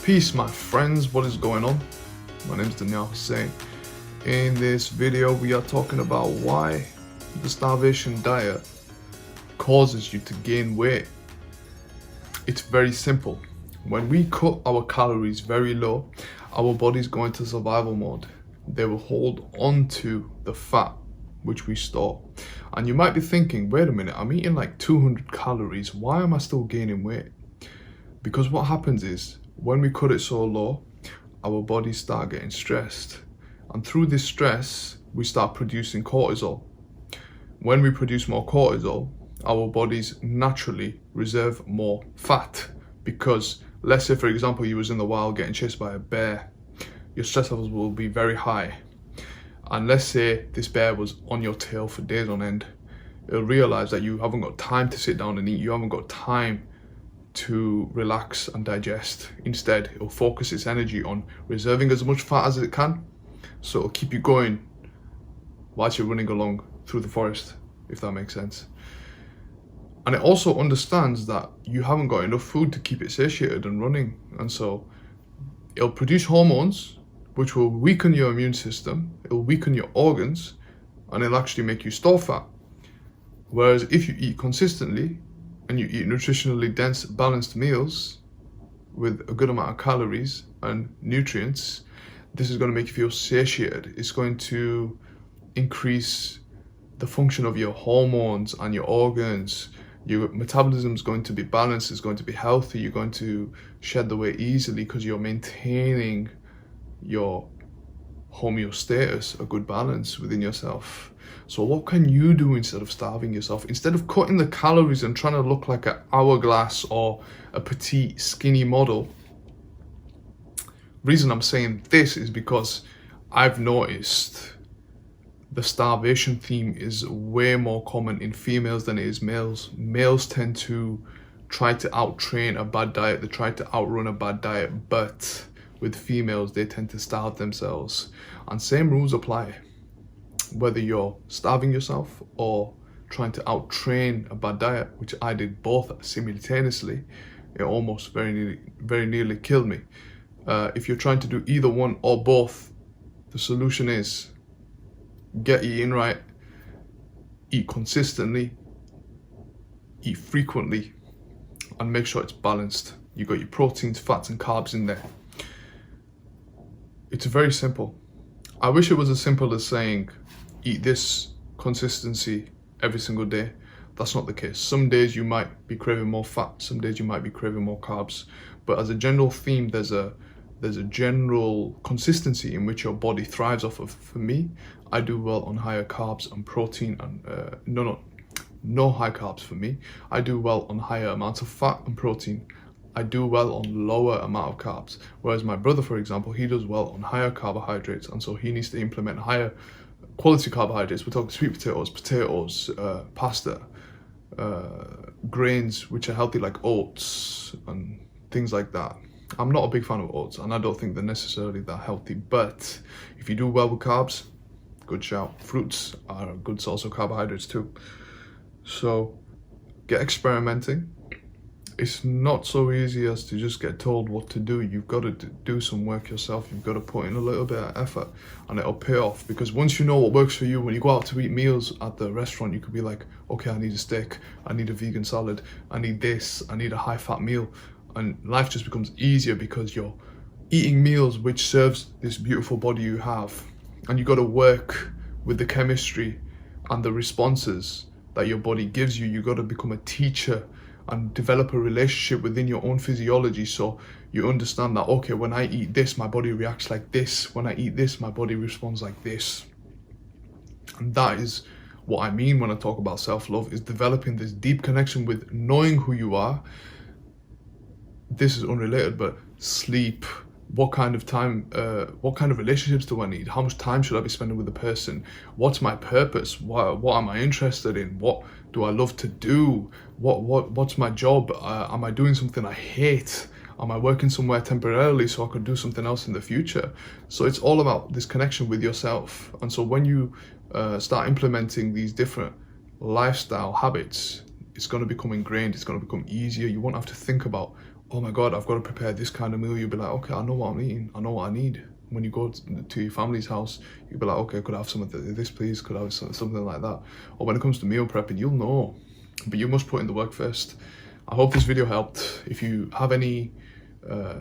Peace, my friends, what is going on? My name is Daniel Hussein. In this video we are talking about why the starvation diet causes you to gain weight. It's very simple. When we cut our calories very low, our bodies go into survival mode. They will hold on to the fat which we store. And you might be thinking, wait a minute, I'm eating like 200 calories, why am I still gaining weight? Because what happens is, when we cut it so low, our bodies start getting stressed. And through this stress, we start producing cortisol. When we produce more cortisol, our bodies naturally reserve more fat. Because let's say, for example, you was in the wild getting chased by a bear, your stress levels will be very high. And let's say this bear was on your tail for days on end, it'll realize that you haven't got time to sit down and eat, you haven't got time to relax and digest. Instead, it'll focus its energy on reserving as much fat as it can, so it'll keep you going whilst you're running along through the forest, if that makes sense. And it also understands that you haven't got enough food to keep it satiated and running, and so it'll produce hormones which will weaken your immune system, it'll weaken your organs, and it'll actually make you store fat. Whereas if you eat consistently and you eat nutritionally dense, balanced meals with a good amount of calories and nutrients, this is going to make you feel satiated. It's going to increase the function of your hormones and your organs. Your metabolism is going to be balanced, it's going to be healthy, you're going to shed the weight easily because you're maintaining your homeostasis, a good balance within yourself. So what can you do instead of starving yourself? Instead of cutting the calories and trying to look like an hourglass or a petite, skinny model. Reason I'm saying this is because I've noticed the starvation theme is way more common in females than it is males. Males tend to try to out-train a bad diet, they try to outrun a bad diet, but with females, they tend to starve themselves. And same rules apply. Whether you're starving yourself or trying to out-train a bad diet, which I did both simultaneously, it almost very nearly killed me. If you're trying to do either one or both, the solution is get eating right, eat consistently, eat frequently, and make sure it's balanced. You got your proteins, fats, and carbs in there. It's very simple. I wish it was as simple as saying, eat this consistency every single day. That's not the case. Some days you might be craving more fat, some days you might be craving more carbs. But as a general theme, there's a general consistency in which your body thrives off of. For me, I do well on higher carbs and protein, and no high carbs for me. I do well on higher amounts of fat and protein. I do well on lower amount of carbs. Whereas my brother, for example, he does well on higher carbohydrates, and so he needs to implement higher quality carbohydrates. We're talking sweet potatoes, pasta, grains which are healthy like oats and things like that. I'm not a big fan of oats, and I don't think they're necessarily that healthy, but if you do well with carbs, good shout. Fruits are a good source of carbohydrates too. So get experimenting. It's not so easy as to just get told what to do. You've got to do some work yourself. You've got to put in a little bit of effort, and it'll pay off. Because once you know what works for you, when you go out to eat meals at the restaurant, you could be like, okay, I need a steak, I need a vegan salad, I need this, I need a high fat meal. And life just becomes easier because you're eating meals which serves this beautiful body you have. And you got to work with the chemistry and the responses that your body gives you. You got to become a teacher and develop a relationship within your own physiology, so you understand that, okay, when I eat this, my body reacts like this. When I eat this, my body responds like this. And that is what I mean when I talk about self-love, is developing this deep connection with knowing who you are. This is unrelated, but sleep, what kind of time, what kind of relationships do I need? How much time should I be spending with the person? What's my purpose? What am I interested in? What do I love to do? What's my job? Am I doing something I hate? Am I working somewhere temporarily so I could do something else in the future? So it's all about this connection with yourself. And so when you start implementing these different lifestyle habits, it's going to become ingrained, it's going to become easier. You won't have to think about oh my God, I've got to prepare this kind of meal, you'll be like, okay, I know what I'm eating. I know what I need. When you go to your family's house, you'll be like, okay, could I have some of this, please? Could I have something like that? Or when it comes to meal prepping, you'll know, but you must put in the work first. I hope this video helped. If you have any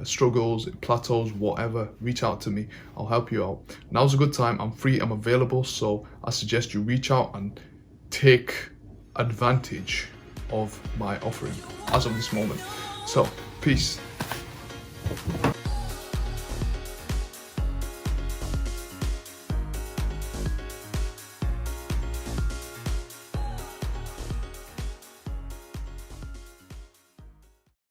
struggles, plateaus, whatever, reach out to me. I'll help you out. Now's a good time. I'm free, I'm available, so I suggest you reach out and take advantage of my offering as of this moment. So, peace.